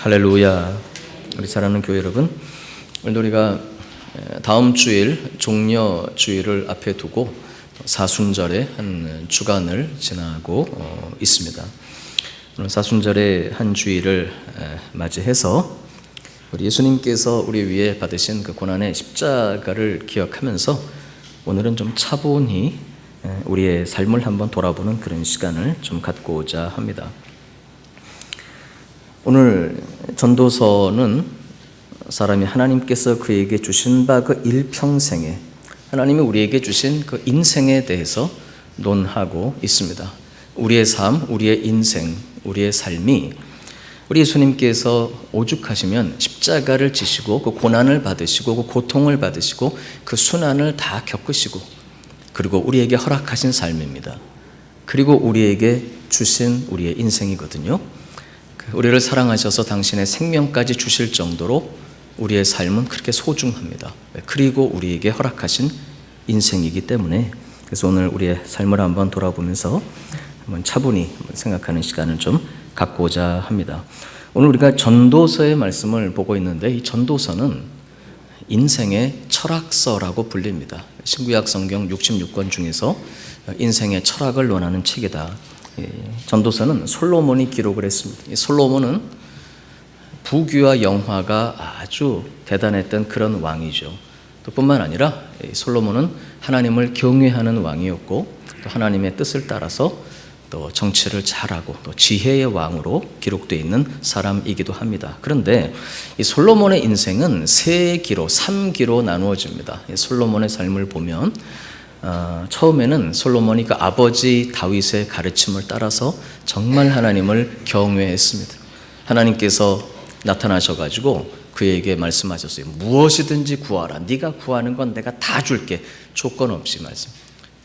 할렐루야. 우리 사랑하는 교회 여러분, 오늘 우리가 다음 주일 종려 주일을 앞에 두고 사순절의 한 주간을 지나고 있습니다. 오늘 사순절의 한 주일을 맞이해서 우리 예수님께서 우리 위에 받으신 그 고난의 십자가를 기억하면서 오늘은 좀 차분히 우리의 삶을 한번 돌아보는 그런 시간을 좀 갖고자 합니다. 오늘 전도서는 사람이 하나님께서 그에게 주신 바 그 일평생에 하나님이 우리에게 주신 그 인생에 대해서 논하고 있습니다. 우리의 삶, 우리의 인생, 우리의 삶이 우리 예수님께서 오죽하시면 십자가를 지시고 그 고난을 받으시고 그 고통을 받으시고 그 순환을 다 겪으시고 그리고 우리에게 허락하신 삶입니다. 그리고 우리에게 주신 우리의 인생이거든요. 우리를 사랑하셔서 당신의 생명까지 주실 정도로 우리의 삶은 그렇게 소중합니다. 그리고 우리에게 허락하신 인생이기 때문에 그래서 오늘 우리의 삶을 한번 돌아보면서 한번 차분히 생각하는 시간을 좀 갖고자 합니다. 오늘 우리가 전도서의 말씀을 보고 있는데 이 전도서는 인생의 철학서라고 불립니다. 신구약 성경 66권 중에서 인생의 철학을 논하는 책이다. 전도서는 솔로몬이 기록을 했습니다. 솔로몬은 부귀와 영화가 아주 대단했던 그런 왕이죠. 또 뿐만 아니라 솔로몬은 하나님을 경외하는 왕이었고 또 하나님의 뜻을 따라서 또 정치를 잘하고 또 지혜의 왕으로 기록되어 있는 사람이기도 합니다. 그런데 이 솔로몬의 인생은 세 기로, 3기로 나누어집니다. 솔로몬의 삶을 보면 처음에는 솔로몬이 그 아버지 다윗의 가르침을 따라서 정말 하나님을 경외했습니다. 하나님께서 나타나셔가지고 그에게 말씀하셨어요. 무엇이든지 구하라. 네가 구하는 건 내가 다 줄게. 조건 없이 말씀.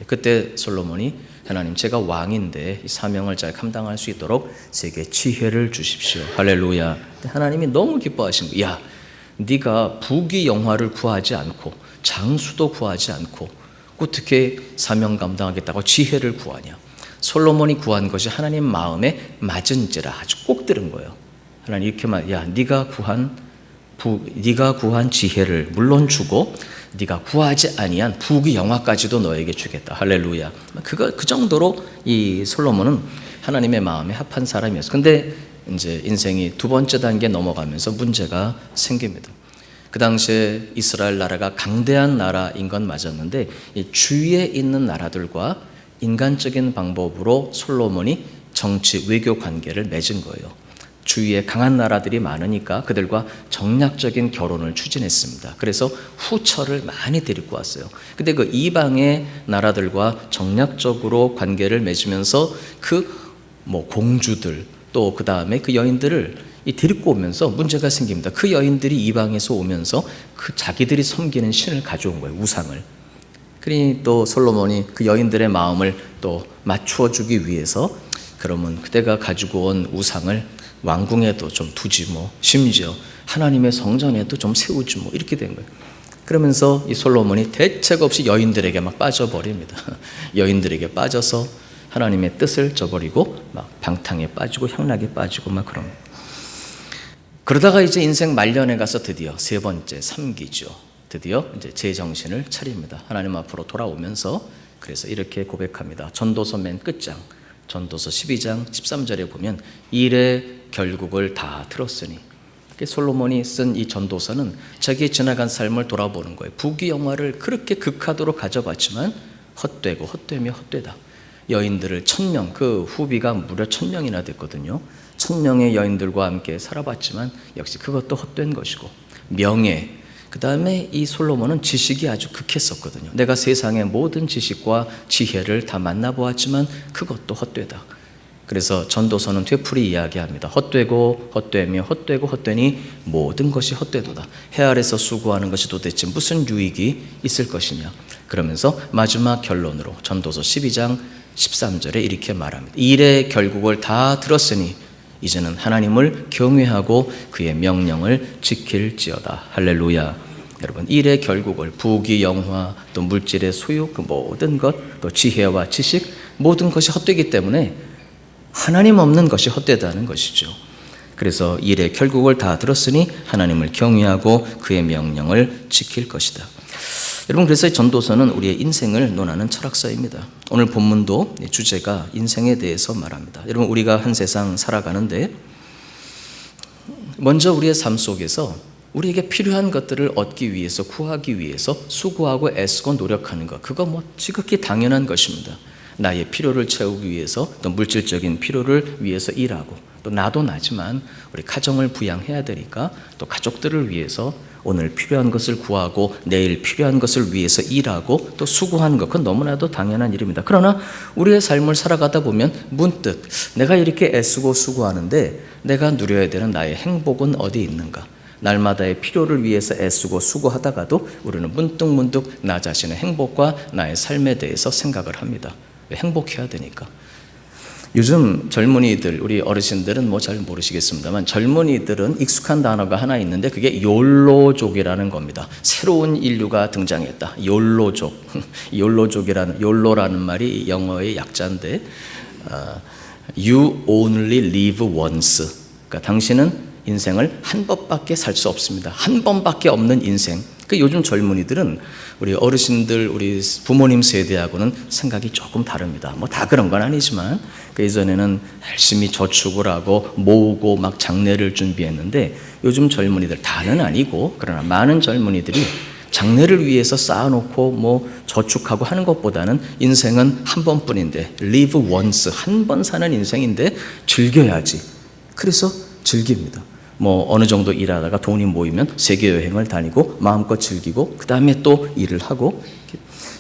그때 솔로몬이 하나님 제가 왕인데 이 사명을 잘 감당할 수 있도록 제게 지혜를 주십시오. 할렐루야. 하나님이 너무 기뻐하신 거예요. 야, 네가 부귀 영화를 구하지 않고 장수도 구하지 않고 어떻게 사명 감당하겠다고 지혜를 구하냐. 솔로몬이 구한 것이 하나님 마음에 맞은지라 아주 꼭 들은 거예요. 하나님 이렇게 말, 야, 네가 구한 지혜를 물론 주고 네가 구하지 아니한 부귀 영화까지도 너에게 주겠다. 할렐루야. 그 정도로 이 솔로몬은 하나님의 마음에 합한 사람이었어요. 근데 이제 인생이 두 번째 단계 넘어가면서 문제가 생깁니다. 그 당시에 이스라엘 나라가 강대한 나라인 건 맞았는데 이 주위에 있는 나라들과 인간적인 방법으로 솔로몬이 정치 외교 관계를 맺은 거예요. 주위에 강한 나라들이 많으니까 그들과 정략적인 결혼을 추진했습니다. 그래서 후처를 많이 데리고 왔어요. 근데 그 이방의 나라들과 정략적으로 관계를 맺으면서 공주들 또 그 다음에 그 여인들을 데리고 오면서 문제가 생깁니다. 그 여인들이 이방에서 오면서 그 자기들이 섬기는 신을 가져온 거예요. 우상을. 그러니 또 솔로몬이 그 여인들의 마음을 또 맞추어 주기 위해서 그러면 그대가 가지고 온 우상을 왕궁에도 좀 두지 심지어 하나님의 성전에도 좀 세우지 이렇게 된 거예요. 그러면서 이 솔로몬이 대책 없이 여인들에게 막 빠져버립니다. 여인들에게 빠져서 하나님의 뜻을 저버리고 막 방탕에 빠지고 향락에 빠지고 막 그런 거예요. 그러다가 이제 인생 말년에 가서 드디어 세 번째 3기죠. 드디어 이제 제 정신을 차립니다. 하나님 앞으로 돌아오면서 그래서 이렇게 고백합니다. 전도서 맨 끝장, 전도서 12장 13절에 보면 일의 결국을 다 들었으니 솔로몬이 쓴 이 전도서는 자기의 지나간 삶을 돌아보는 거예요. 부귀 영화를 그렇게 극하도록 가져봤지만 헛되고 헛되며 헛되다. 여인들을 1000명, 그 후비가 무려 1000명이나 됐거든요. 1000명의 여인들과 함께 살아봤지만 역시 그것도 헛된 것이고 명예, 그 다음에 이 솔로몬은 지식이 아주 극했었거든요. 내가 세상의 모든 지식과 지혜를 다 만나보았지만 그것도 헛되다. 그래서 전도서는 되풀이 이야기합니다. 헛되고 헛되며 헛되고 헛되니 모든 것이 헛되도다. 해 아래서 수고하는 것이 도대체 무슨 유익이 있을 것이냐. 그러면서 마지막 결론으로 전도서 12장 13절에 이렇게 말합니다. 일의 결국을 다 들었으니 이제는 하나님을 경외하고 그의 명령을 지킬지어다. 할렐루야. 여러분, 일의 결국을 부귀 영화 또 물질의 소유 그 모든 것 또 지혜와 지식 모든 것이 헛되기 때문에 하나님 없는 것이 헛되다는 것이죠. 그래서 일의 결국을 다 들었으니 하나님을 경외하고 그의 명령을 지킬 것이다. 여러분, 그래서 전도서는 우리의 인생을 논하는 철학서입니다. 오늘 본문도 주제가 인생에 대해서 말합니다. 여러분, 우리가 한 세상 살아가는데 먼저 우리의 삶 속에서 우리에게 필요한 것들을 얻기 위해서, 구하기 위해서 수고하고 애쓰고 노력하는 것, 그거 지극히 당연한 것입니다. 나의 필요를 채우기 위해서, 또 물질적인 필요를 위해서 일하고, 또 나도 나지만 우리 가정을 부양해야 되니까 또 가족들을 위해서 오늘 필요한 것을 구하고 내일 필요한 것을 위해서 일하고 또 수고하는 것, 그건 너무나도 당연한 일입니다. 그러나 우리의 삶을 살아가다 보면 문득 내가 이렇게 애쓰고 수고하는데 내가 누려야 되는 나의 행복은 어디 있는가? 날마다의 필요를 위해서 애쓰고 수고하다가도 우리는 문득 나 자신의 행복과 나의 삶에 대해서 생각을 합니다. 왜? 행복해야 되니까. 요즘 젊은이들, 우리 어르신들은 잘 모르시겠습니다만 젊은이들은 익숙한 단어가 하나 있는데 그게 욜로족이라는 겁니다. 새로운 인류가 등장했다. 욜로족. 욜로라는 말이 영어의 약자인데 You only live once. 그러니까 당신은 인생을 한 번밖에 살 수 없습니다. 한 번밖에 없는 인생. 요즘 젊은이들은 우리 어르신들, 우리 부모님 세대하고는 생각이 조금 다릅니다. 다 그런 건 아니지만 예전에는 열심히 저축을 하고 모으고 막 장래를 준비했는데 요즘 젊은이들, 다는 아니고 그러나 많은 젊은이들이 장래를 위해서 쌓아놓고 저축하고 하는 것보다는 인생은 한 번뿐인데, live once, 한 번 사는 인생인데 즐겨야지. 그래서 즐깁니다. 어느 정도 일하다가 돈이 모이면 세계 여행을 다니고 마음껏 즐기고 그 다음에 또 일을 하고,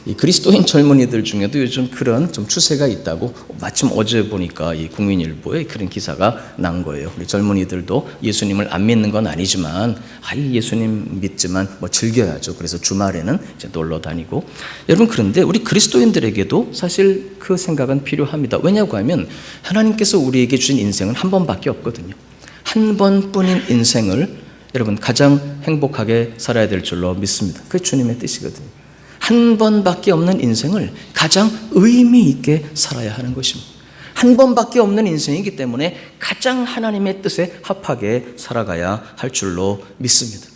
이 그리스도인 젊은이들 중에도 요즘 그런 좀 추세가 있다고 마침 어제 보니까 이 국민일보에 그런 기사가 난 거예요. 우리 젊은이들도 예수님을 안 믿는 건 아니지만 예수님 믿지만 즐겨야죠. 그래서 주말에는 이제 놀러 다니고. 여러분, 그런데 우리 그리스도인들에게도 사실 그 생각은 필요합니다. 왜냐고 하면 하나님께서 우리에게 주신 인생은 한 번밖에 없거든요. 한 번뿐인 인생을 여러분 가장 행복하게 살아야 될 줄로 믿습니다. 그게 주님의 뜻이거든요. 한 번밖에 없는 인생을 가장 의미 있게 살아야 하는 것입니다. 한 번밖에 없는 인생이기 때문에 가장 하나님의 뜻에 합하게 살아가야 할 줄로 믿습니다.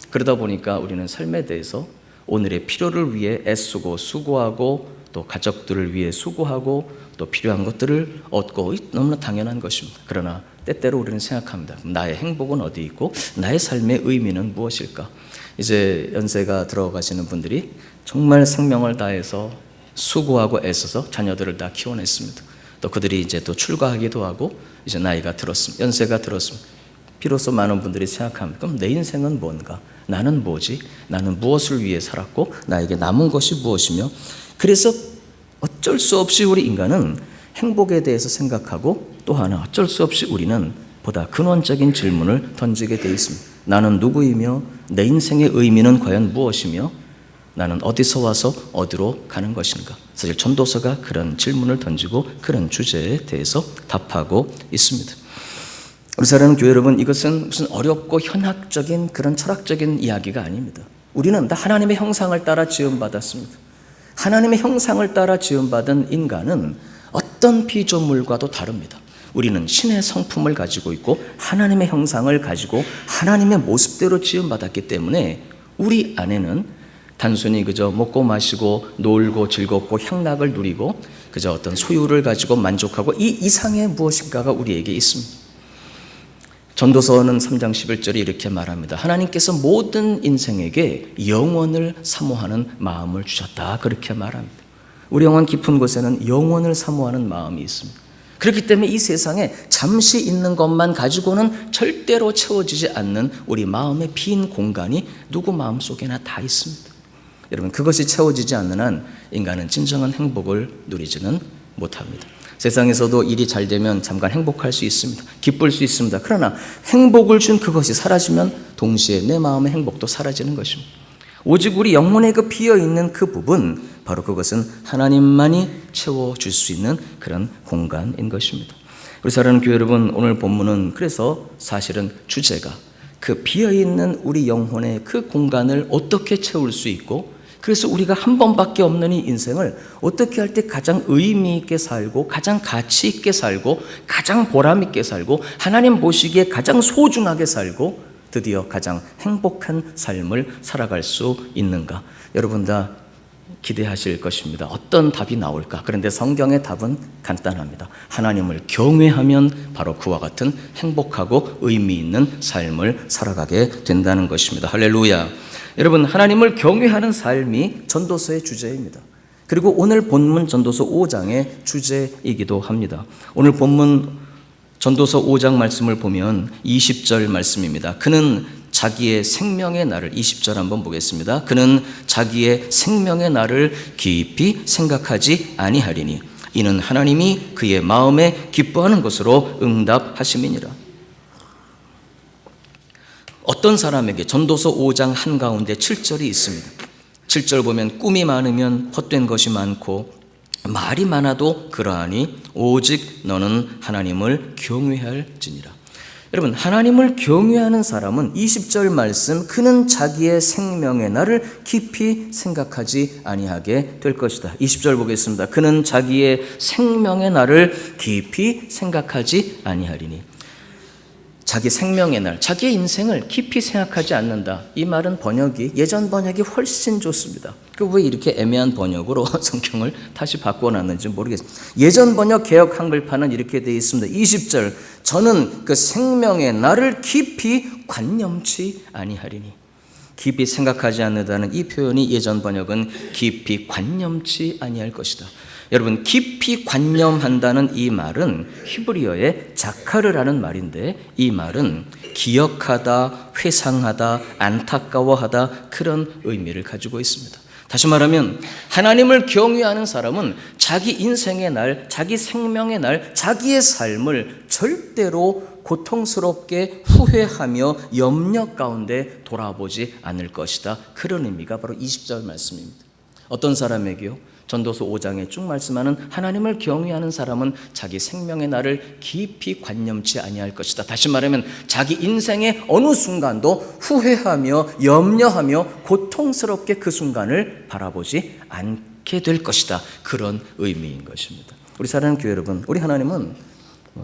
그러다 보니까 우리는 삶에 대해서 오늘의 필요를 위해 애쓰고 수고하고 또 가족들을 위해 수고하고 또 필요한 것들을 얻고, 너무나 당연한 것입니다. 그러나 때때로 우리는 생각합니다. 나의 행복은 어디 있고 나의 삶의 의미는 무엇일까? 이제 연세가 들어가시는 분들이 정말 생명을 다해서 수고하고 애써서 자녀들을 다 키워냈습니다. 또 그들이 이제 또 출가하기도 하고 이제 나이가 들었습니다. 연세가 들었습니다. 비로소 많은 분들이 생각합니다. 그럼 내 인생은 뭔가? 나는 뭐지? 나는 무엇을 위해 살았고 나에게 남은 것이 무엇이며? 그래서 어쩔 수 없이 우리 인간은 행복에 대해서 생각하고 또 하나 어쩔 수 없이 우리는 보다 근원적인 질문을 던지게 되어 있습니다. 나는 누구이며 내 인생의 의미는 과연 무엇이며 나는 어디서 와서 어디로 가는 것인가? 사실 전도서가 그런 질문을 던지고 그런 주제에 대해서 답하고 있습니다. 우리 사랑하는 교회 여러분, 이것은 무슨 어렵고 현학적인 그런 철학적인 이야기가 아닙니다. 우리는 다 하나님의 형상을 따라 지음받았습니다. 하나님의 형상을 따라 지음받은 인간은 어떤 피조물과도 다릅니다. 우리는 신의 성품을 가지고 있고 하나님의 형상을 가지고 하나님의 모습대로 지음받았기 때문에 우리 안에는 단순히 그저 먹고 마시고 놀고 즐겁고 향락을 누리고 그저 어떤 소유를 가지고 만족하고 이 이상의 무엇인가가 우리에게 있습니다. 전도서는 3장 11절에 이렇게 말합니다. 하나님께서 모든 인생에게 영원을 사모하는 마음을 주셨다. 그렇게 말합니다. 우리 영혼 깊은 곳에는 영원을 사모하는 마음이 있습니다. 그렇기 때문에 이 세상에 잠시 있는 것만 가지고는 절대로 채워지지 않는 우리 마음의 빈 공간이 누구 마음속에나 다 있습니다. 여러분, 그것이 채워지지 않는 한 인간은 진정한 행복을 누리지는 못합니다. 세상에서도 일이 잘 되면 잠깐 행복할 수 있습니다. 기쁠 수 있습니다. 그러나 행복을 준 그것이 사라지면 동시에 내 마음의 행복도 사라지는 것입니다. 오직 우리 영혼에 그 비어있는 그 부분, 바로 그것은 하나님만이 채워줄 수 있는 그런 공간인 것입니다. 우리 사랑하는 교회 여러분, 오늘 본문은 그래서 사실은 주제가 그 비어있는 우리 영혼의 그 공간을 어떻게 채울 수 있고 그래서 우리가 한 번밖에 없는 이 인생을 어떻게 할 때 가장 의미 있게 살고 가장 가치 있게 살고 가장 보람 있게 살고 하나님 보시기에 가장 소중하게 살고 드디어 가장 행복한 삶을 살아갈 수 있는가? 여러분 다 기대하실 것입니다. 어떤 답이 나올까? 그런데 성경의 답은 간단합니다. 하나님을 경외하면 바로 그와 같은 행복하고 의미 있는 삶을 살아가게 된다는 것입니다. 할렐루야. 여러분, 하나님을 경외하는 삶이 전도서의 주제입니다. 그리고 오늘 본문 전도서 5장의 주제이기도 합니다. 오늘 본문 전도서 5장 말씀을 보면 20절 말씀입니다. 그는 자기의 생명의 날을, 20절 한번 보겠습니다. 그는 자기의 생명의 날을 깊이 생각하지 아니하리니 이는 하나님이 그의 마음에 기뻐하는 것으로 응답하심이니라. 어떤 사람에게 전도서 5장 한가운데 7절이 있습니다. 7절 보면 꿈이 많으면 헛된 것이 많고 말이 많아도 그러하니 오직 너는 하나님을 경외할지니라. 여러분, 하나님을 경외하는 사람은 20절 말씀 그는 자기의 생명의 날을 깊이 생각하지 아니하게 될 것이다. 20절 보겠습니다. 그는 자기의 생명의 날을 깊이 생각하지 아니하리니. 자기 생명의 날, 자기의 인생을 깊이 생각하지 않는다. 이 말은 번역이, 예전 번역이 훨씬 좋습니다. 왜 이렇게 애매한 번역으로 성경을 다시 바꿔놨는지 모르겠습니다. 예전 번역 개역 한글판은 이렇게 되어 있습니다. 20절, 저는 그 생명의 날을 깊이 관념치 아니하리니. 깊이 생각하지 않는다는 이 표현이 예전 번역은 깊이 관념치 아니할 것이다. 여러분, 깊이 관념한다는 이 말은 히브리어의 자카르라는 말인데 이 말은 기억하다, 회상하다, 안타까워하다 그런 의미를 가지고 있습니다. 다시 말하면 하나님을 경외하는 사람은 자기 인생의 날, 자기 생명의 날, 자기의 삶을 절대로 고통스럽게 후회하며 염려 가운데 돌아보지 않을 것이다. 그런 의미가 바로 20절 말씀입니다. 어떤 사람에게요? 전도서 5장에 쭉 말씀하는 하나님을 경외하는 사람은 자기 생명의 날을 깊이 관념치 아니할 것이다. 다시 말하면 자기 인생의 어느 순간도 후회하며 염려하며 고통스럽게 그 순간을 바라보지 않게 될 것이다. 그런 의미인 것입니다. 우리 사랑하는 교회 여러분, 우리 하나님은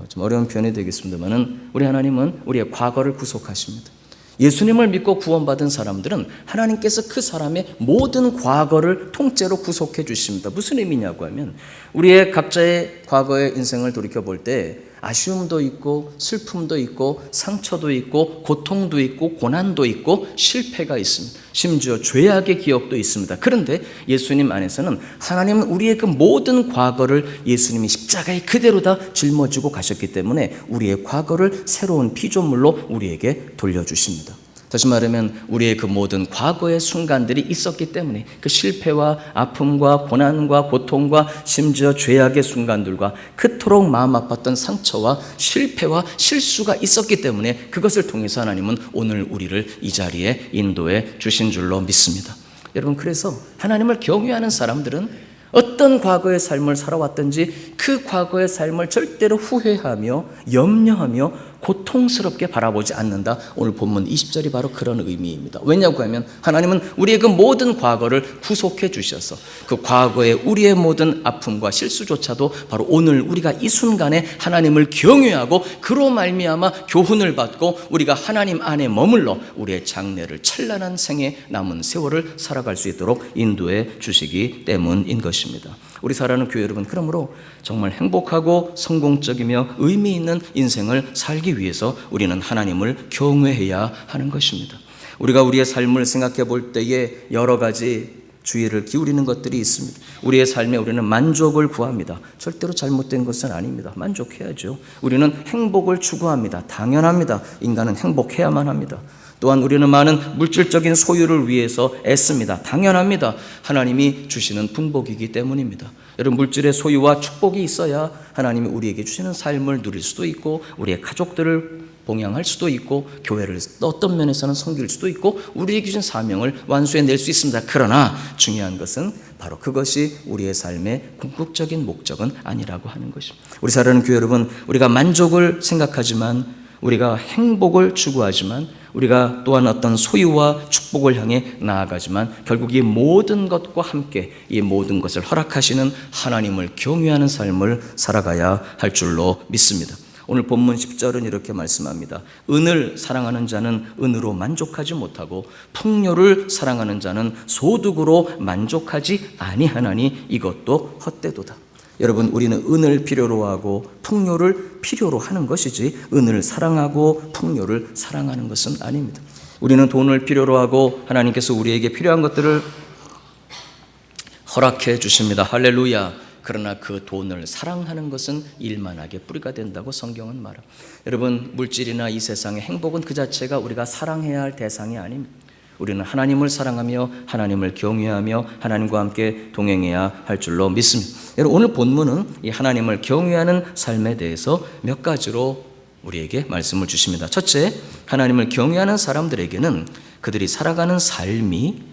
좀 어려운 표현이 되겠습니다만 우리 하나님은 우리의 과거를 구속하십니다. 예수님을 믿고 구원받은 사람들은 하나님께서 그 사람의 모든 과거를 통째로 구속해 주십니다. 무슨 의미냐고 하면 우리의 각자의 과거의 인생을 돌이켜볼 때 아쉬움도 있고 슬픔도 있고 상처도 있고 고통도 있고 고난도 있고 실패가 있습니다. 심지어 죄악의 기억도 있습니다. 그런데 예수님 안에서는 하나님은 우리의 그 모든 과거를 예수님이 십자가에 그대로 다 짊어지고 가셨기 때문에 우리의 과거를 새로운 피조물로 우리에게 돌려주십니다. 다시 말하면 우리의 그 모든 과거의 순간들이 있었기 때문에 그 실패와 아픔과 고난과 고통과 심지어 죄악의 순간들과 그토록 마음 아팠던 상처와 실패와 실수가 있었기 때문에 그것을 통해서 하나님은 오늘 우리를 이 자리에 인도해 주신 줄로 믿습니다. 여러분, 그래서 하나님을 경외하는 사람들은 어떤 과거의 삶을 살아왔든지 그 과거의 삶을 절대로 후회하며 염려하며 고통스럽게 바라보지 않는다. 오늘 본문 20절이 바로 그런 의미입니다. 왜냐고 하면 하나님은 우리의 그 모든 과거를 구속해 주셔서 그 과거의 우리의 모든 아픔과 실수조차도 바로 오늘 우리가 이 순간에 하나님을 경외하고 그로 말미암아 교훈을 받고 우리가 하나님 안에 머물러 우리의 장래를 찬란한 생의 남은 세월을 살아갈 수 있도록 인도해 주시기 때문인 것입니다. 우리 사랑하는 교회 여러분, 그러므로 정말 행복하고 성공적이며 의미 있는 인생을 살기 위해서 우리는 하나님을 경외해야 하는 것입니다. 우리가 우리의 삶을 생각해 볼 때에 여러 가지 주의를 기울이는 것들이 있습니다. 우리의 삶에 우리는 만족을 구합니다. 절대로 잘못된 것은 아닙니다. 만족해야죠. 우리는 행복을 추구합니다. 당연합니다. 인간은 행복해야만 합니다. 또한 우리는 많은 물질적인 소유를 위해서 애씁니다. 당연합니다. 하나님이 주시는 분복이기 때문입니다. 여러분, 물질의 소유와 축복이 있어야 하나님이 우리에게 주시는 삶을 누릴 수도 있고 우리의 가족들을 봉양할 수도 있고 교회를 어떤 면에서는 섬길 수도 있고 우리에게 주신 사명을 완수해낼 수 있습니다. 그러나 중요한 것은 바로 그것이 우리의 삶의 궁극적인 목적은 아니라고 하는 것입니다. 우리 사랑하는 교회 여러분, 우리가 만족을 생각하지만 우리가 행복을 추구하지만 우리가 또한 어떤 소유와 축복을 향해 나아가지만 결국 이 모든 것과 함께 이 모든 것을 허락하시는 하나님을 경외하는 삶을 살아가야 할 줄로 믿습니다. 오늘 본문 10절은 이렇게 말씀합니다. 은을 사랑하는 자는 은으로 만족하지 못하고 풍요를 사랑하는 자는 소득으로 만족하지 아니하나니 이것도 헛되도다. 여러분, 우리는 은을 필요로 하고 풍요를 필요로 하는 것이지 은을 사랑하고 풍요를 사랑하는 것은 아닙니다. 우리는 돈을 필요로 하고 하나님께서 우리에게 필요한 것들을 허락해 주십니다. 할렐루야. 그러나 그 돈을 사랑하는 것은 일만하게 뿌리가 된다고 성경은 말합니다. 여러분, 물질이나 이 세상의 행복은 그 자체가 우리가 사랑해야 할 대상이 아닙니다. 우리는 하나님을 사랑하며 하나님을 경외하며 하나님과 함께 동행해야 할 줄로 믿습니다. 여러분, 오늘 본문은 이 하나님을 경외하는 삶에 대해서 몇 가지로 우리에게 말씀을 주십니다. 첫째, 하나님을 경외하는 사람들에게는 그들이 살아가는 삶이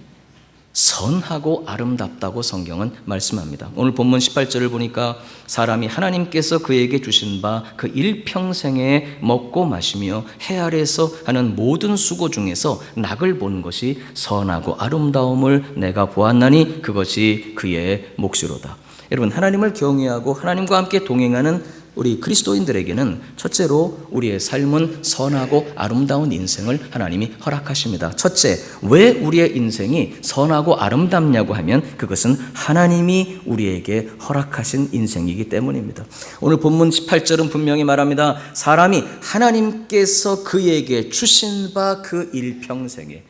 선하고 아름답다고 성경은 말씀합니다. 오늘 본문 18절을 보니까 사람이 하나님께서 그에게 주신 바 그 일평생에 먹고 마시며 해 아래에서 하는 모든 수고 중에서 낙을 본 것이 선하고 아름다움을 내가 보았나니 그것이 그의 몫이로다. 여러분, 하나님을 경외하고 하나님과 함께 동행하는 우리 그리스도인들에게는 첫째로 우리의 삶은 선하고 아름다운 인생을 하나님이 허락하십니다. 첫째, 왜 우리의 인생이 선하고 아름답냐고 하면 그것은 하나님이 우리에게 허락하신 인생이기 때문입니다. 오늘 본문 18절은 분명히 말합니다. 사람이 하나님께서 그에게 주신 바 그 일평생에,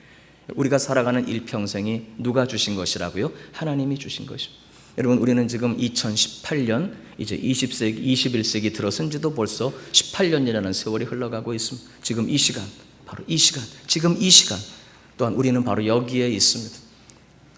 우리가 살아가는 일평생이 누가 주신 것이라고요? 하나님이 주신 것입니다. 여러분, 우리는 지금 2018년 이제 20세기, 21세기 들어선 지도 벌써 18년이라는 세월이 흘러가고 있습니다. 지금 이 시간, 바로 이 시간, 지금 이 시간 또한 우리는 바로 여기에 있습니다.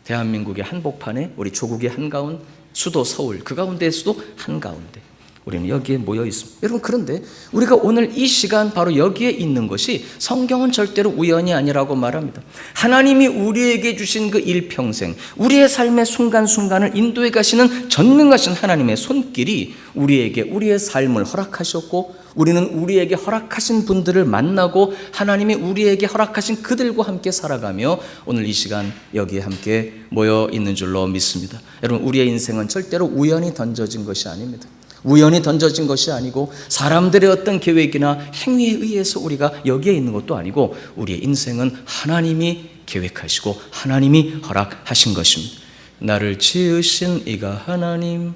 대한민국의 한복판에 우리 조국의 한가운 수도 서울, 그 가운데에서도 한가운데 우리는 여기에 모여 있습니다. 여러분, 그런데 우리가 오늘 이 시간 바로 여기에 있는 것이 성경은 절대로 우연이 아니라고 말합니다. 하나님이 우리에게 주신 그 일평생, 우리의 삶의 순간순간을 인도해 가시는 전능하신 하나님의 손길이 우리에게 우리의 삶을 허락하셨고, 우리는 우리에게 허락하신 분들을 만나고 하나님이 우리에게 허락하신 그들과 함께 살아가며 오늘 이 시간 여기에 함께 모여 있는 줄로 믿습니다. 여러분, 우리의 인생은 절대로 우연히 던져진 것이 아닙니다. 우연히 던져진 것이 아니고 사람들의 어떤 계획이나 행위에 의해서 우리가 여기에 있는 것도 아니고 우리의 인생은 하나님이 계획하시고 하나님이 허락하신 것입니다. 나를 지으신 이가 하나님,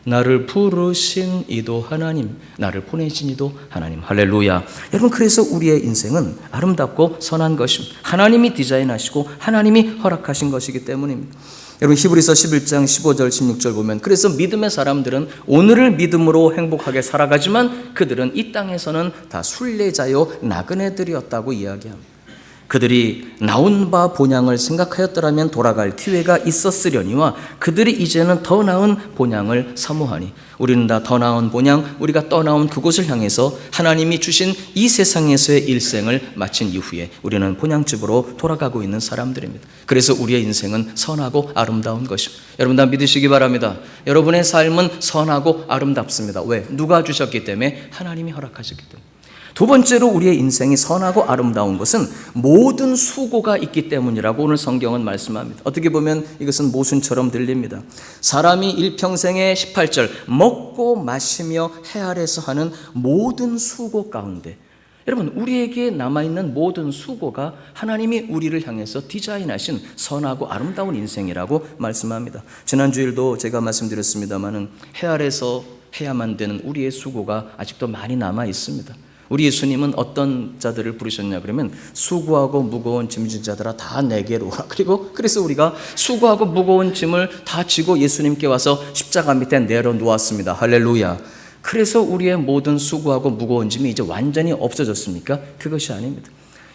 나를 부르신 이도 하나님, 나를 보내신 이도 하나님. 할렐루야. 여러분, 그래서 우리의 인생은 아름답고 선한 것입니다. 하나님이 디자인하시고 하나님이 허락하신 것이기 때문입니다. 여러분, 히브리서 11장 15절 16절 보면 그래서 믿음의 사람들은 오늘을 믿음으로 행복하게 살아가지만 그들은 이 땅에서는 다 순례자요 나그네들이었다고 이야기합니다. 그들이 나온 바 본향을 생각하였더라면 돌아갈 기회가 있었으려니와 그들이 이제는 더 나은 본향을 사모하니. 우리는 다 더 나은 본향, 우리가 떠나온 그곳을 향해서 하나님이 주신 이 세상에서의 일생을 마친 이후에 우리는 본향집으로 돌아가고 있는 사람들입니다. 그래서 우리의 인생은 선하고 아름다운 것입니다. 여러분, 다 믿으시기 바랍니다. 여러분의 삶은 선하고 아름답습니다. 왜? 누가 주셨기 때문에? 하나님이 허락하셨기 때문에. 두 번째로 우리의 인생이 선하고 아름다운 것은 모든 수고가 있기 때문이라고 오늘 성경은 말씀합니다. 어떻게 보면 이것은 모순처럼 들립니다. 사람이 일평생에 18절 먹고 마시며 해 아래서 하는 모든 수고 가운데, 여러분, 우리에게 남아있는 모든 수고가 하나님이 우리를 향해서 디자인하신 선하고 아름다운 인생이라고 말씀합니다. 지난 주일도 제가 말씀드렸습니다마는 해 아래서 해야만 되는 우리의 수고가 아직도 많이 남아 있습니다. 우리 예수님은 어떤 자들을 부르셨냐 그러면 수고하고 무거운 짐진 자들아 다 내게로 오라. 그래서 우리가 수고하고 무거운 짐을 다 지고 예수님께 와서 십자가 밑에 내려놓았습니다. 할렐루야. 그래서 우리의 모든 수고하고 무거운 짐이 이제 완전히 없어졌습니까? 그것이 아닙니다.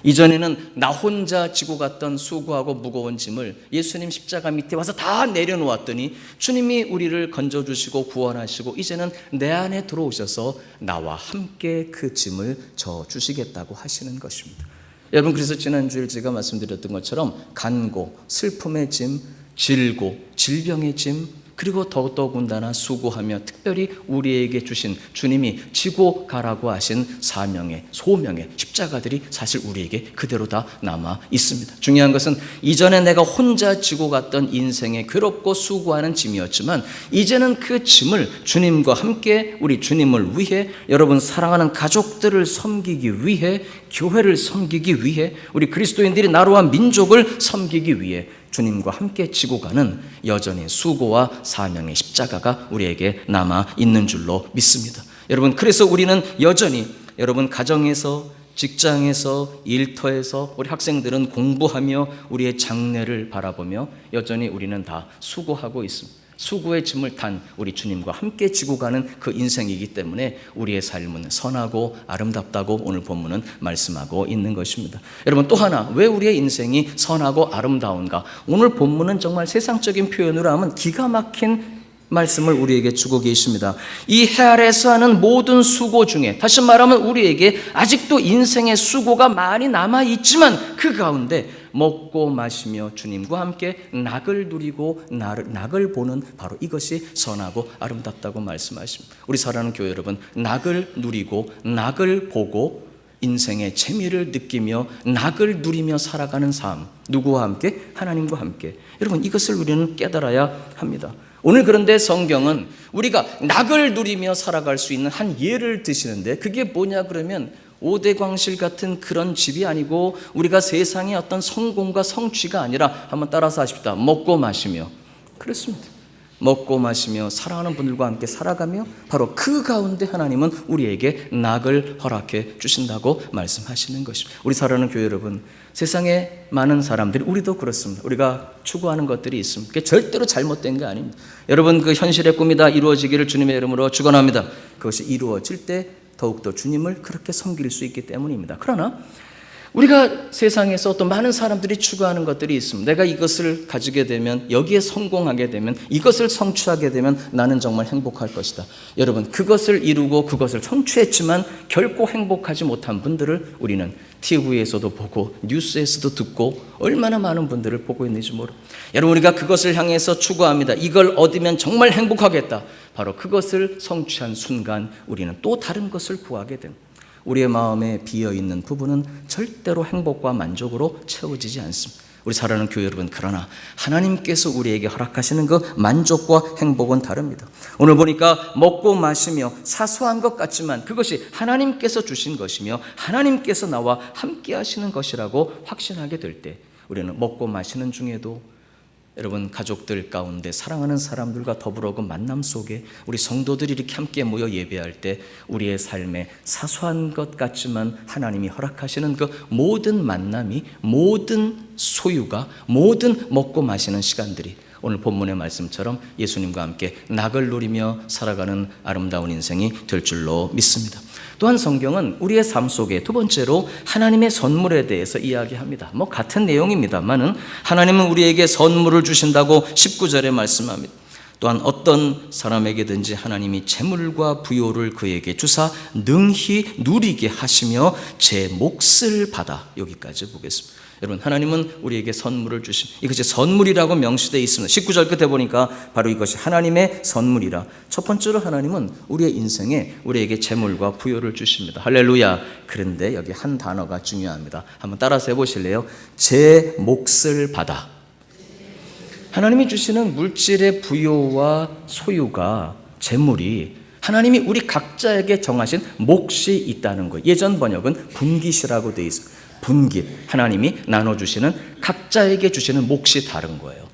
이전에는 나 혼자 지고 갔던 수고하고 무거운 짐을 예수님 십자가 밑에 와서 다 내려놓았더니 주님이 우리를 건져주시고 구원하시고 이제는 내 안에 들어오셔서 나와 함께 그 짐을 져주시겠다고 하시는 것입니다. 여러분, 그래서 지난주에 제가 말씀드렸던 것처럼 간고, 슬픔의 짐, 질고, 질병의 짐, 그리고 더더군다나 수고하며 특별히 우리에게 주신 주님이 지고 가라고 하신 사명의 소명의 십자가들이 사실 우리에게 그대로 다 남아 있습니다. 중요한 것은 이전에 내가 혼자 지고 갔던 인생의 괴롭고 수고하는 짐이었지만 이제는 그 짐을 주님과 함께 우리 주님을 위해 여러분 사랑하는 가족들을 섬기기 위해 교회를 섬기기 위해 우리 그리스도인들이 나라와 민족을 섬기기 위해 주님과 함께 지고 가는 여전히 수고와 사명의 십자가가 우리에게 남아 있는 줄로 믿습니다. 여러분 그래서 우리는 여전히 여러분 가정에서 직장에서 일터에서 우리 학생들은 공부하며 우리의 장래를 바라보며 여전히 우리는 다 수고하고 있습니다. 수고의 짐을 탄 우리 주님과 함께 지고 가는 그 인생이기 때문에 우리의 삶은 선하고 아름답다고 오늘 본문은 말씀하고 있는 것입니다. 여러분 또 하나 왜 우리의 인생이 선하고 아름다운가? 오늘 본문은 정말 세상적인 표현으로 하면 기가 막힌 말씀을 우리에게 주고 계십니다. 이 해 아래에서 하는 모든 수고 중에 다시 말하면 우리에게 아직도 인생의 수고가 많이 남아있지만 그 가운데 먹고 마시며 주님과 함께 낙을 누리고 낙을 보는 바로 이것이 선하고 아름답다고 말씀하십니다. 우리 사랑하는 교회 여러분, 낙을 누리고 낙을 보고 인생의 재미를 느끼며 낙을 누리며 살아가는 삶, 누구와 함께? 하나님과 함께. 여러분 이것을 우리는 깨달아야 합니다. 오늘 그런데 성경은 우리가 낙을 누리며 살아갈 수 있는 한 예를 드시는데 그게 뭐냐 그러면 오대광실 같은 그런 집이 아니고 우리가 세상의 어떤 성공과 성취가 아니라 한번 따라서 하십시다. 먹고 마시며. 그렇습니다. 먹고 마시며 사랑하는 분들과 함께 살아가며 바로 그 가운데 하나님은 우리에게 낙을 허락해 주신다고 말씀하시는 것입니다. 우리 사랑하는 교회 여러분, 세상에 많은 사람들이 우리도 그렇습니다. 우리가 추구하는 것들이 있습니다. 그게 절대로 잘못된 게 아닙니다. 여러분 그 현실의 꿈이 다 이루어지기를 주님의 이름으로 축원합니다. 그것이 이루어질 때 더욱더 주님을 그렇게 섬길 수 있기 때문입니다. 그러나 우리가 세상에서 또 많은 사람들이 추구하는 것들이 있습니다. 내가 이것을 가지게 되면 여기에 성공하게 되면 이것을 성취하게 되면 나는 정말 행복할 것이다. 여러분 그것을 이루고 그것을 성취했지만 결코 행복하지 못한 분들을 우리는 TV에서도 보고 뉴스에서도 듣고 얼마나 많은 분들을 보고 있는지 모르. 여러분 우리가 그것을 향해서 추구합니다. 이걸 얻으면 정말 행복하겠다. 바로 그것을 성취한 순간 우리는 또 다른 것을 구하게 됩니다. 우리의 마음에 비어있는 부분은 절대로 행복과 만족으로 채워지지 않습니다. 우리 사랑하는 교회 여러분, 그러나 하나님께서 우리에게 허락하시는 그 만족과 행복은 다릅니다. 오늘 보니까 먹고 마시며 사소한 것 같지만 그것이 하나님께서 주신 것이며 하나님께서 나와 함께 하시는 것이라고 확신하게 될 때 우리는 먹고 마시는 중에도 여러분 가족들 가운데 사랑하는 사람들과 더불어 그 만남 속에 우리 성도들이 이렇게 함께 모여 예배할 때 우리의 삶에 사소한 것 같지만 하나님이 허락하시는 그 모든 만남이 모든 소유가 모든 먹고 마시는 시간들이 오늘 본문의 말씀처럼 예수님과 함께 낙을 누리며 살아가는 아름다운 인생이 될 줄로 믿습니다. 또한 성경은 우리의 삶 속에 두 번째로 하나님의 선물에 대해서 이야기합니다. 같은 내용입니다만은 하나님은 우리에게 선물을 주신다고 19절에 말씀합니다. 또한 어떤 사람에게든지 하나님이 재물과 부요를 그에게 주사 능히 누리게 하시며 제 몫을 받아. 여기까지 보겠습니다. 여러분 하나님은 우리에게 선물을 주심, 이것이 선물이라고 명시되어 있습니다. 19절 끝에 보니까 바로 이것이 하나님의 선물이라. 첫 번째로 하나님은 우리의 인생에 우리에게 재물과 부요를 주십니다. 할렐루야. 그런데 여기 한 단어가 중요합니다. 한번 따라서 해보실래요? 제 몫을 받아. 하나님이 주시는 물질의 부요와 소유가 재물이 하나님이 우리 각자에게 정하신 몫이 있다는 거예요. 예전 번역은 분깃이라고 되어 있어요. 분깃, 하나님이 나눠주시는 각자에게 주시는 몫이 다른 거예요.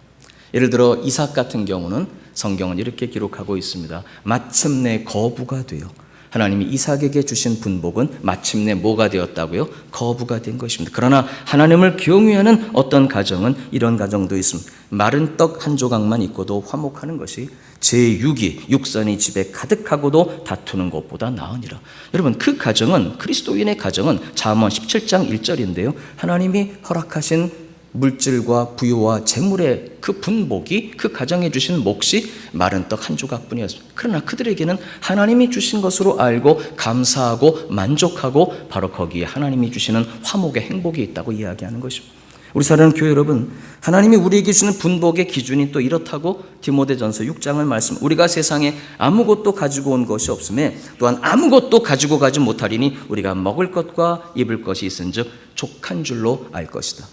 예를 들어 이삭 같은 경우는 성경은 이렇게 기록하고 있습니다. 마침내 거부가 돼요. 하나님이 이삭에게 주신 분복은 마침내 뭐가 되었다고요? 거부가 된 것입니다. 그러나 하나님을 경외하는 어떤 가정은 이런 가정도 있습니다. 마른 떡 한 조각만 있고도 화목하는 것이 제6이 육선이 집에 가득하고도 다투는 것보다 나으니라. 여러분 그 가정은 그리스도인의 가정은 잠언 17장 1절인데요. 하나님이 허락하신 물질과 부요와 재물의 그 분복이 그 가정에 주신 몫이 마른 떡 한 조각뿐이었습니다. 그러나 그들에게는 하나님이 주신 것으로 알고 감사하고 만족하고 바로 거기에 하나님이 주시는 화목의 행복이 있다고 이야기하는 것입니다. 우리 사랑하는 교회 여러분, 하나님이 우리에게 주는 분복의 기준이 또 이렇다고 디모데전서 6장을 말씀. 우리가 세상에 아무것도 가지고 온 것이 없음에 또한 아무것도 가지고 가지 못하리니 우리가 먹을 것과 입을 것이 있은즉 족한 줄로 알 것이다.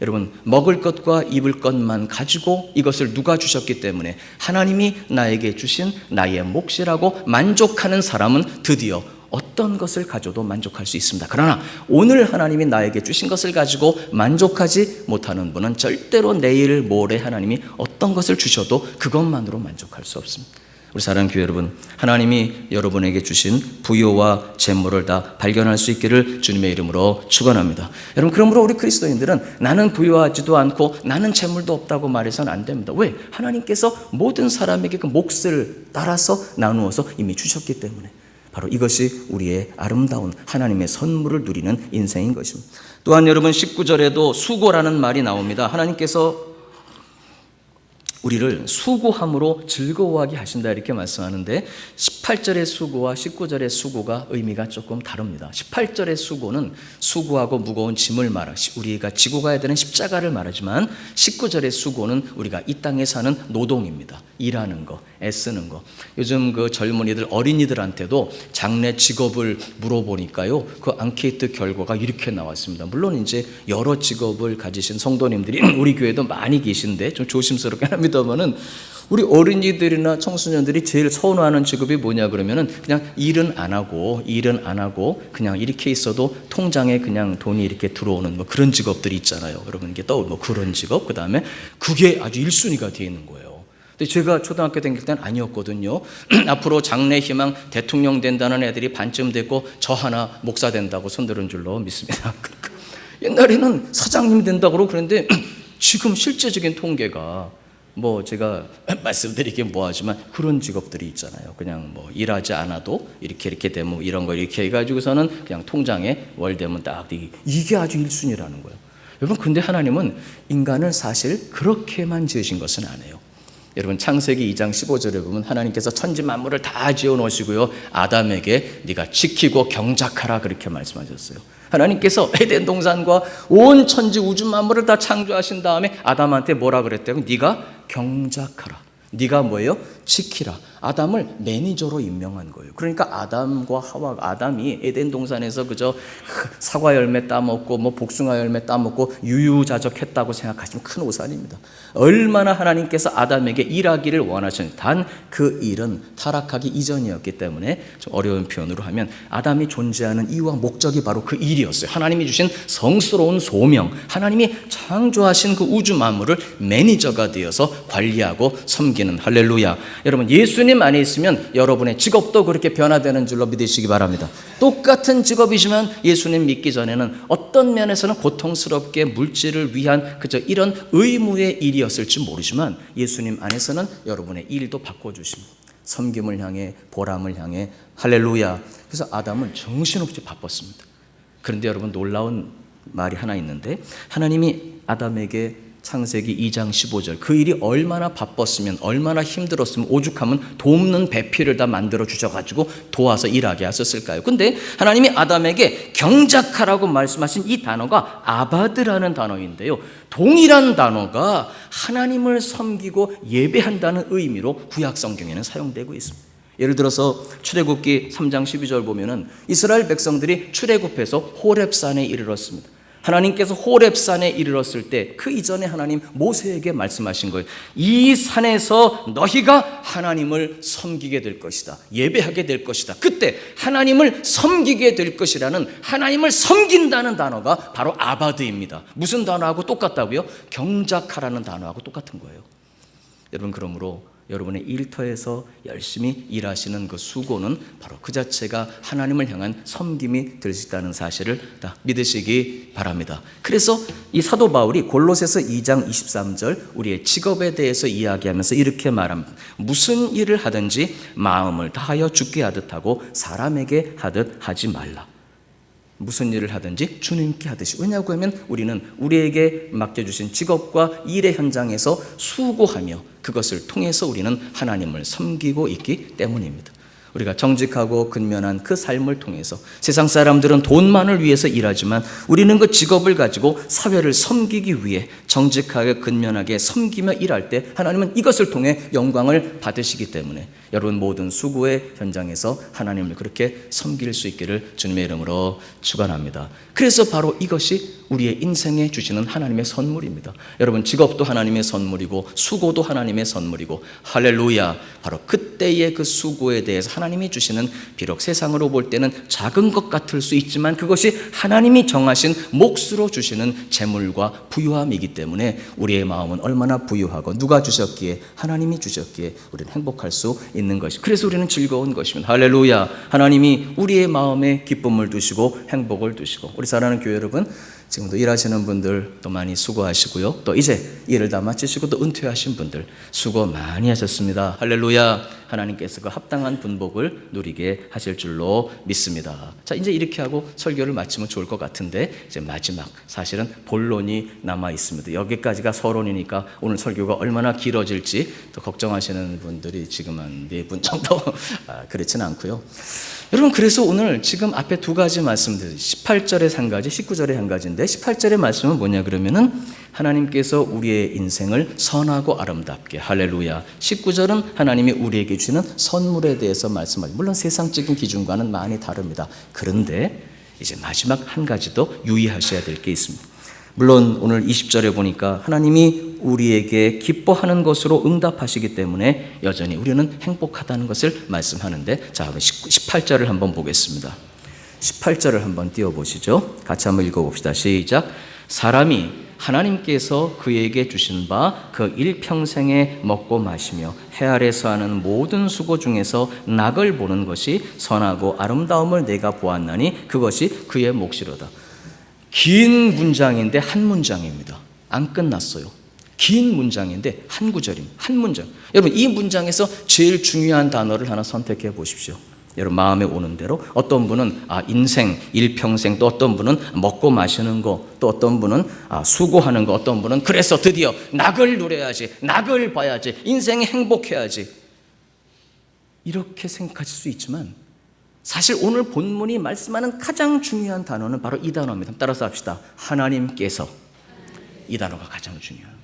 여러분, 먹을 것과 입을 것만 가지고 이것을 누가 주셨기 때문에 하나님이 나에게 주신 나의 몫이라고 만족하는 사람은 드디어 어떤 것을 가져도 만족할 수 있습니다. 그러나 오늘 하나님이 나에게 주신 것을 가지고 만족하지 못하는 분은 절대로 내일 모레 하나님이 어떤 것을 주셔도 그것만으로 만족할 수 없습니다. 우리 사랑하는 교회 여러분, 하나님이 여러분에게 주신 부요와 재물을 다 발견할 수 있기를 주님의 이름으로 축원합니다. 여러분, 그러므로 우리 그리스도인들은 나는 부요하지도 않고 나는 재물도 없다고 말해서는 안 됩니다. 왜? 하나님께서 모든 사람에게 그 몫을 따라서 나누어서 이미 주셨기 때문에 바로 이것이 우리의 아름다운 하나님의 선물을 누리는 인생인 것입니다. 또한 여러분, 19절에도 수고라는 말이 나옵니다. 하나님께서 우리를 수고함으로 즐거워하게 하신다 이렇게 말씀하는데 18절의 수고와 19절의 수고가 의미가 조금 다릅니다. 18절의 수고는 수고하고 무거운 짐을 우리가 지고 가야 되는 십자가를 말하지만 19절의 수고는 우리가 이 땅에 사는 노동입니다. 일하는 거, 애쓰는 거. 요즘 그 젊은이들, 어린이들한테도 장래 직업을 물어보니까요, 그 앙케이트 결과가 이렇게 나왔습니다. 물론 이제 여러 직업을 가지신 성도님들이 우리 교회도 많이 계신데 좀 조심스럽게 합니다만은 우리 어린이들이나 청소년들이 제일 선호하는 직업이 뭐냐 그러면은 그냥 일은 안 하고 그냥 이렇게 있어도 통장에 그냥 돈이 이렇게 들어오는 뭐 그런 직업들이 있잖아요. 여러분, 이게 또 뭐 그런 직업, 그 다음에 그게 아주 1순위가 되어 있는 거예요. 근데 제가 초등학교 다닐 때는 아니었거든요. 앞으로 장래 희망 대통령 된다는 애들이 반쯤 됐고 저 하나 목사 된다고 손드는 줄로 믿습니다. 그러니까 옛날에는 사장님 된다고 그러는데 지금 실제적인 통계가 뭐 제가 말씀드리기 뭐하지만 그런 직업들이 있잖아요. 그냥 뭐 일하지 않아도 이렇게 되면 이런 거 이렇게 해가지고서는 그냥 통장에 월 되면 딱 이게 아주 1순위라는 거예요. 여러분, 근데 하나님은 인간을 사실 그렇게만 지으신 것은 아니에요. 여러분, 창세기 2장 15절에 보면 하나님께서 천지 만물을 다 지어 놓으시고요, 아담에게 네가 지키고 경작하라 그렇게 말씀하셨어요. 하나님께서 에덴 동산과 온 천지 우주 만물을 다 창조하신 다음에 아담한테 뭐라 그랬대요? 네가 경작하라. 네가 뭐예요? 지키라. 아담을 매니저로 임명한 거예요. 그러니까 아담과 하와, 아담이 에덴 동산에서 그저 사과 열매 따먹고 뭐 복숭아 열매 따먹고 유유자적했다고 생각하시면 큰 오산입니다. 얼마나 하나님께서 아담에게 일하기를 원하셨는지, 단 그 일은 타락하기 이전이었기 때문에 좀 어려운 표현으로 하면 아담이 존재하는 이유와 목적이 바로 그 일이었어요. 하나님이 주신 성스러운 소명, 하나님이 창조하신 그 우주 만물을 매니저가 되어서 관리하고 섬기는, 할렐루야. 여러분, 예수님 안에 있으면 여러분의 직업도 그렇게 변화되는 줄로 믿으시기 바랍니다. 똑같은 직업이지만 예수님 믿기 전에는 어떤 면에서는 고통스럽게 물질을 위한 그저 이런 의무의 일이었을지 모르지만 예수님 안에서는 여러분의 일도 바꿔주십니다. 섬김을 향해, 보람을 향해, 할렐루야. 그래서 아담은 정신없이 바빴습니다. 그런데 여러분, 놀라운 말이 하나 있는데 하나님이 아담에게 창세기 2장 15절 그 일이 얼마나 바빴으면, 얼마나 힘들었으면, 오죽하면 돕는 배필을 다 만들어 주셔가지고 도와서 일하게 하셨을까요? 근데 하나님이 아담에게 경작하라고 말씀하신 이 단어가 아바드라는 단어인데요, 동일한 단어가 하나님을 섬기고 예배한다는 의미로 구약 성경에는 사용되고 있습니다. 예를 들어서 출애굽기 3장 12절 보면은 이스라엘 백성들이 출애굽해서 호렙산에 이르렀습니다. 하나님께서 호렙산에 이르렀을 때 그 이전에 하나님 모세에게 말씀하신 거예요. 이 산에서 너희가 하나님을 섬기게 될 것이다. 예배하게 될 것이다. 그때 하나님을 섬기게 될 것이라는, 하나님을 섬긴다는 단어가 바로 아바드입니다. 무슨 단어하고 똑같다고요? 경작하라는 단어하고 똑같은 거예요. 여러분, 그러므로 여러분의 일터에서 열심히 일하시는 그 수고는 바로 그 자체가 하나님을 향한 섬김이 될 수 있다는 사실을 다 믿으시기 바랍니다. 그래서 이 사도 바울이 골로새서 2장 23절 우리의 직업에 대해서 이야기하면서 이렇게 말합니다. 무슨 일을 하든지 마음을 다하여 주께 하듯 하고 사람에게 하듯 하지 말라. 무슨 일을 하든지 주님께 하듯이. 왜냐고 하면 우리는 우리에게 맡겨주신 직업과 일의 현장에서 수고하며 그것을 통해서 우리는 하나님을 섬기고 있기 때문입니다. 우리가 정직하고 근면한 그 삶을 통해서 세상 사람들은 돈만을 위해서 일하지만 우리는 그 직업을 가지고 사회를 섬기기 위해 정직하게 근면하게 섬기며 일할 때 하나님은 이것을 통해 영광을 받으시기 때문에 여러분 모든 수고의 현장에서 하나님을 그렇게 섬길 수 있기를 주님의 이름으로 축원합니다. 그래서 바로 이것이 우리의 인생에 주시는 하나님의 선물입니다. 여러분 직업도 하나님의 선물이고 수고도 하나님의 선물이고 할렐루야. 바로 그때의 그 수고에 대해서 하나님이 주시는 비록 세상으로 볼 때는 작은 것 같을 수 있지만 그것이 하나님이 정하신 몫으로 주시는 재물과 부유함이기 때문에 우리의 마음은 얼마나 부유하고 누가 주셨기에 하나님이 주셨기에 우리는 행복할 수 있는 것이 그래서 우리는 즐거운 것입니다. 할렐루야. 하나님이 우리의 마음에 기쁨을 두시고 행복을 두시고 우리 사랑하는 교회 여러분 지금도 일하시는 분들 또 많이 수고하시고요. 또 이제 일을 다 마치시고 또 은퇴하신 분들 수고 많이 하셨습니다. 할렐루야. 하나님께서 그 합당한 분복을 누리게 하실 줄로 믿습니다. 자, 이제 이렇게 하고 설교를 마치면 좋을 것 같은데 이제 마지막 사실은 본론이 남아 있습니다. 여기까지가 서론이니까 오늘 설교가 얼마나 길어질지 또 걱정하시는 분들이 지금 한 4분 정도 그렇지는 않고요. 여러분 그래서 오늘 지금 앞에 두 가지 말씀드렸어요. 18절에 한 가지, 19절에 한 가지인데 18절의 말씀은 뭐냐 그러면은 하나님께서 우리의 인생을 선하고 아름답게 할렐루야. 19절은 하나님이 우리에게 주시는 선물에 대해서 말씀하죠. 물론 세상적인 기준과는 많이 다릅니다. 그런데 이제 마지막 한 가지 더 유의하셔야 될 게 있습니다. 물론 오늘 20절에 보니까 하나님이 우리에게 기뻐하는 것으로 응답하시기 때문에 여전히 우리는 행복하다는 것을 말씀하는데 자, 18절을 한번 보겠습니다. 18절을 한번 띄워보시죠. 같이 한번 읽어봅시다. 시작. 사람이 하나님께서 그에게 주신 바 그 일평생에 먹고 마시며 해 아래서 하는 모든 수고 중에서 낙을 보는 것이 선하고 아름다움을 내가 보았나니 그것이 그의 몫이로다. 긴 문장인데 한 문장입니다. 안 끝났어요. 긴 문장인데 한 구절입니다. 한 문장. 여러분 이 문장에서 제일 중요한 단어를 하나 선택해 보십시오. 여러분 마음에 오는 대로 어떤 분은 인생, 일평생 또 어떤 분은 먹고 마시는 거 또 어떤 분은 수고하는 거 어떤 분은 그래서 드디어 낙을 누려야지 낙을 봐야지 인생이 행복해야지 이렇게 생각하실 수 있지만 사실 오늘 본문이 말씀하는 가장 중요한 단어는 바로 이 단어입니다. 따라서 합시다. 하나님께서 이 단어가 가장 중요합니다.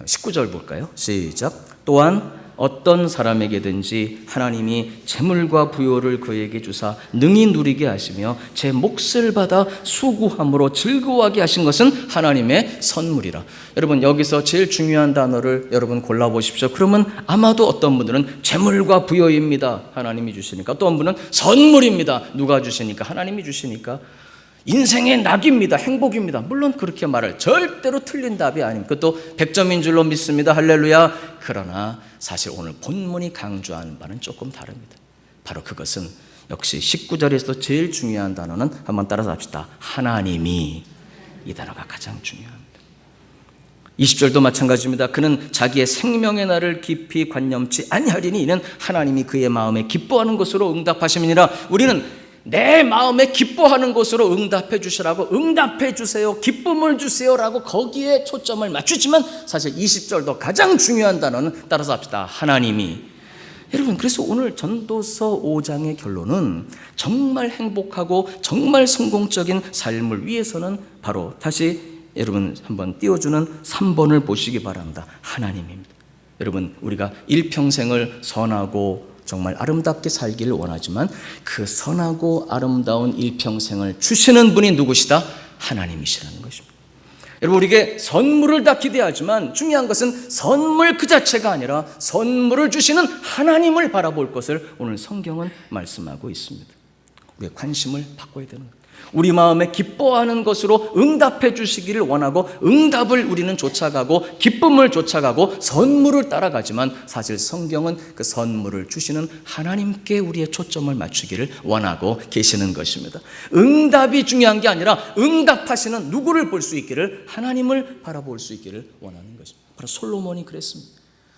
19절 볼까요? 시작. 또한 어떤 사람에게든지 하나님이 재물과 부요를 그에게 주사 능히 누리게 하시며 제 몫을 받아 수고함으로 즐거워하게 하신 것은 하나님의 선물이라. 여러분 여기서 제일 중요한 단어를 여러분 골라보십시오. 그러면 아마도 어떤 분들은 재물과 부요입니다. 하나님이 주시니까. 또 한 분은 선물입니다. 누가 주시니까? 하나님이 주시니까. 인생의 낙입니다. 행복입니다. 물론 그렇게 말할 절대로 틀린 답이 아닙니다. 그것도 100점인 줄로 믿습니다. 할렐루야. 그러나 사실 오늘 본문이 강조하는 바는 조금 다릅니다. 바로 그것은 역시 19절에서 제일 중요한 단어는 한번 따라서 합시다. 하나님이 이 단어가 가장 중요합니다. 20절도 마찬가지입니다. 그는 자기의 생명의 날을 깊이 관념치 아니하리니 이는 하나님이 그의 마음에 기뻐하는 것으로 응답하심이니라. 우리는 내 마음에 기뻐하는 것으로 응답해 주시라고 응답해 주세요 기쁨을 주세요라고 거기에 초점을 맞추지만 사실 20절도 가장 중요한 단어는 따라서 합시다. 하나님이. 여러분 그래서 오늘 전도서 5장의 결론은 정말 행복하고 정말 성공적인 삶을 위해서는 바로 다시 여러분 한번 띄워주는 3번을 보시기 바랍니다. 하나님입니다. 여러분 우리가 일평생을 선하고 정말 아름답게 살기를 원하지만 그 선하고 아름다운 일평생을 주시는 분이 누구시다? 하나님이시라는 것입니다. 여러분 우리에게 선물을 다 기대하지만 중요한 것은 선물 그 자체가 아니라 선물을 주시는 하나님을 바라볼 것을 오늘 성경은 말씀하고 있습니다. 우리의 관심을 바꿔야 되는 거예요. 우리 마음에 기뻐하는 것으로 응답해 주시기를 원하고 응답을 우리는 쫓아가고 기쁨을 쫓아가고 선물을 따라가지만 사실 성경은 그 선물을 주시는 하나님께 우리의 초점을 맞추기를 원하고 계시는 것입니다. 응답이 중요한 게 아니라 응답하시는 누구를 볼 수 있기를 하나님을 바라볼 수 있기를 원하는 것입니다. 바로 솔로몬이 그랬습니다.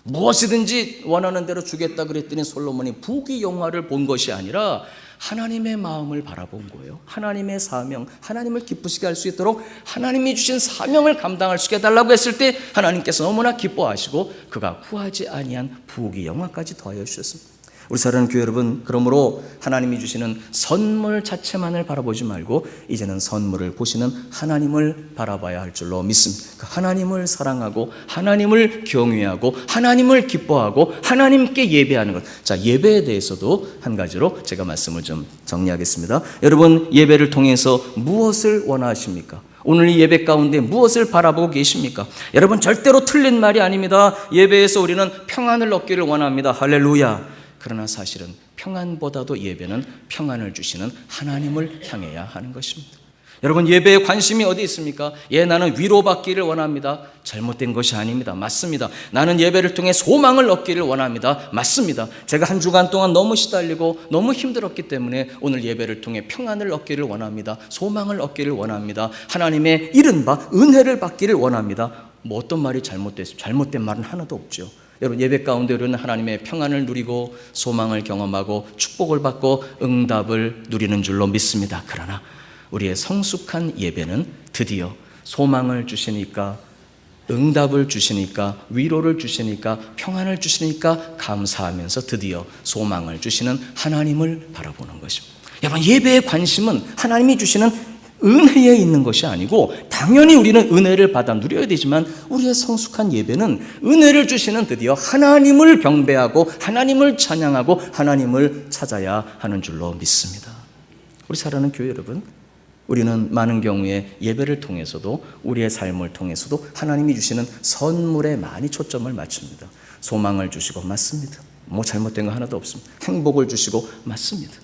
무엇이든지 원하는 대로 주겠다 그랬더니 솔로몬이 부귀영화를 본 것이 아니라 하나님의 마음을 바라본 거예요. 하나님의 사명, 하나님을 기쁘시게 할 수 있도록 하나님이 주신 사명을 감당할 수 있게 해달라고 했을 때 하나님께서 너무나 기뻐하시고 그가 구하지 아니한 부귀영화까지 더하여 주셨습니다. 우리 사랑하는 교회 여러분, 그러므로 하나님이 주시는 선물 자체만을 바라보지 말고 이제는 선물을 보시는 하나님을 바라봐야 할 줄로 믿습니다. 그 하나님을 사랑하고 하나님을 경외하고 하나님을 기뻐하고 하나님께 예배하는 것. 자, 예배에 대해서도 한 가지로 제가 말씀을 좀 정리하겠습니다. 여러분, 예배를 통해서 무엇을 원하십니까? 오늘 이 예배 가운데 무엇을 바라보고 계십니까? 여러분, 절대로 틀린 말이 아닙니다. 예배에서 우리는 평안을 얻기를 원합니다. 할렐루야. 그러나 사실은 평안보다도 예배는 평안을 주시는 하나님을 향해야 하는 것입니다. 여러분, 예배에 관심이 어디 있습니까? 나는 위로받기를 원합니다. 잘못된 것이 아닙니다. 맞습니다. 나는 예배를 통해 소망을 얻기를 원합니다. 맞습니다. 제가 한 주간 동안 너무 시달리고 너무 힘들었기 때문에 오늘 예배를 통해 평안을 얻기를 원합니다. 소망을 얻기를 원합니다. 하나님의 이른바 은혜를 받기를 원합니다. 뭐 어떤 말이 잘못됐어요? 잘못된 말은 하나도 없죠. 여러분, 예배 가운데 우리는 하나님의 평안을 누리고 소망을 경험하고 축복을 받고 응답을 누리는 줄로 믿습니다. 그러나 우리의 성숙한 예배는 드디어 소망을 주시니까, 응답을 주시니까, 위로를 주시니까, 평안을 주시니까 감사하면서 드디어 소망을 주시는 하나님을 바라보는 것입니다. 여러분, 예배의 관심은 하나님이 주시는 은혜에 있는 것이 아니고, 당연히 우리는 은혜를 받아 누려야 되지만 우리의 성숙한 예배는 은혜를 주시는 드디어 하나님을 경배하고 하나님을 찬양하고 하나님을 찾아야 하는 줄로 믿습니다. 우리 사랑하는 교회 여러분, 우리는 많은 경우에 예배를 통해서도 우리의 삶을 통해서도 하나님이 주시는 선물에 많이 초점을 맞춥니다. 소망을 주시고 맞습니다. 뭐 잘못된 거 하나도 없습니다. 행복을 주시고 맞습니다.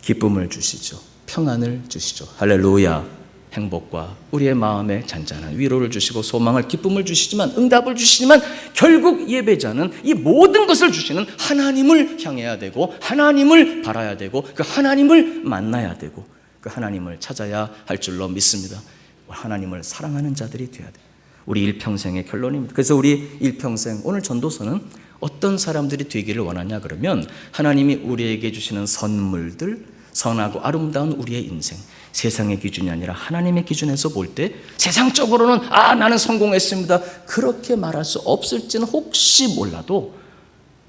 기쁨을 주시죠. 평안을 주시죠. 할렐루야. 행복과 우리의 마음에 잔잔한 위로를 주시고 소망을, 기쁨을 주시지만, 응답을 주시지만 결국 예배자는 이 모든 것을 주시는 하나님을 향해야 되고 하나님을 바라야 되고 그 하나님을 만나야 되고 그 하나님을 찾아야 할 줄로 믿습니다. 하나님을 사랑하는 자들이 되어야 돼요. 우리 일평생의 결론입니다. 그래서 우리 일평생, 오늘 전도서는 어떤 사람들이 되기를 원하냐 그러면, 하나님이 우리에게 주시는 선물들, 선하고 아름다운 우리의 인생, 세상의 기준이 아니라 하나님의 기준에서 볼 때 세상적으로는 나는 성공했습니다, 그렇게 말할 수 없을지는 혹시 몰라도,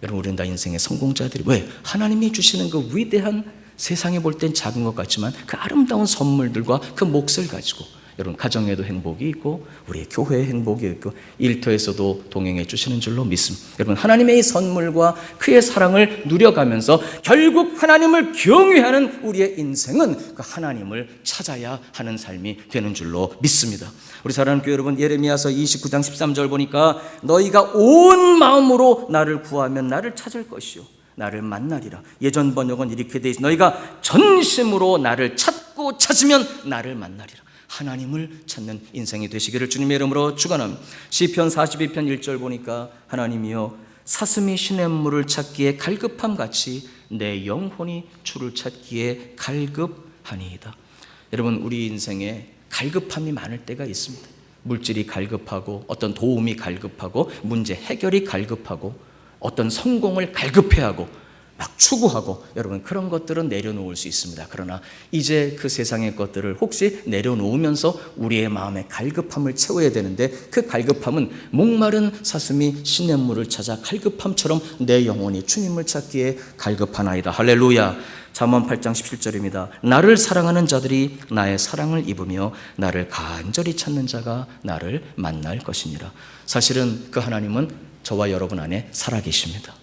여러분, 우리는 다 인생의 성공자들이, 왜? 하나님이 주시는 그 위대한, 세상에 볼 땐 작은 것 같지만 그 아름다운 선물들과 그 몫을 가지고 여러분, 가정에도 행복이 있고 우리의 교회에 행복이 있고 일터에서도 동행해 주시는 줄로 믿습니다. 여러분, 하나님의 이 선물과 그의 사랑을 누려가면서 결국 하나님을 경외하는 우리의 인생은 그 하나님을 찾아야 하는 삶이 되는 줄로 믿습니다. 우리 사랑하는 교회 여러분, 예레미야서 29장 13절 보니까 너희가 온 마음으로 나를 구하면 나를 찾을 것이요 나를 만나리라. 예전 번역은 이렇게 돼 있어. 너희가 전심으로 나를 찾고 찾으면 나를 만나리라. 하나님을 찾는 인생이 되시기를 주님의 이름으로 축원합니다. 시편 42편 1절 보니까 하나님이여 사슴이 시냇물을 찾기에 갈급함 같이 내 영혼이 주를 찾기에 갈급하니이다. 여러분, 우리 인생에 갈급함이 많을 때가 있습니다. 물질이 갈급하고 어떤 도움이 갈급하고 문제 해결이 갈급하고 어떤 성공을 갈급해하고 막 추구하고, 여러분, 그런 것들은 내려놓을 수 있습니다. 그러나 이제 그 세상의 것들을 혹시 내려놓으면서 우리의 마음의 갈급함을 채워야 되는데, 그 갈급함은 목마른 사슴이 시냇물을 찾아 갈급함처럼 내 영혼이 주님을 찾기에 갈급하나이다. 할렐루야. 잠언 8장 17절입니다. 나를 사랑하는 자들이 나의 사랑을 입으며 나를 간절히 찾는 자가 나를 만날 것이니라. 사실은 그 하나님은 저와 여러분 안에 살아계십니다.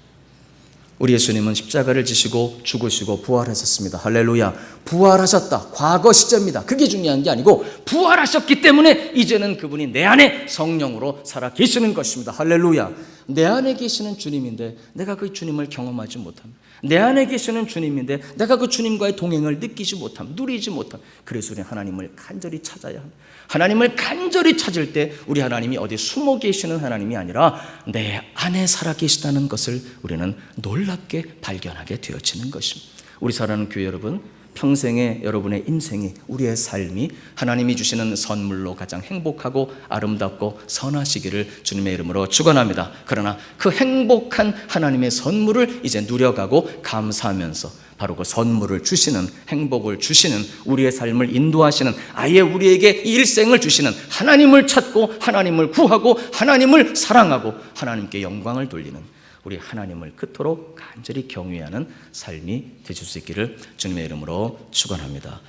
우리 예수님은 십자가를 지시고 죽으시고 부활하셨습니다. 할렐루야. 부활하셨다. 과거 시제입니다. 그게 중요한 게 아니고 부활하셨기 때문에 이제는 그분이 내 안에 성령으로 살아 계시는 것입니다. 할렐루야. 내 안에 계시는 주님인데 내가 그 주님을 경험하지 못합니다. 내 안에 계시는 주님인데 내가 그 주님과의 동행을 느끼지 못함, 누리지 못함. 그래서 우리 하나님을 간절히 찾아야 합니다. 하나님을 간절히 찾을 때 우리 하나님이 어디 숨어 계시는 하나님이 아니라 내 안에 살아 계시다는 것을 우리는 놀랍게 발견하게 되어지는 것입니다. 우리 사랑하는 교회 여러분, 평생의 여러분의 인생이, 우리의 삶이 하나님이 주시는 선물로 가장 행복하고 아름답고 선하시기를 주님의 이름으로 축원합니다. 그러나 그 행복한 하나님의 선물을 이제 누려가고 감사하면서 바로 그 선물을 주시는, 행복을 주시는, 우리의 삶을 인도하시는, 아예 우리에게 일생을 주시는 하나님을 찾고 하나님을 구하고 하나님을 사랑하고 하나님께 영광을 돌리는 우리 하나님을 그토록 간절히 경외하는 삶이 되실 수 있기를 주님의 이름으로 축원합니다.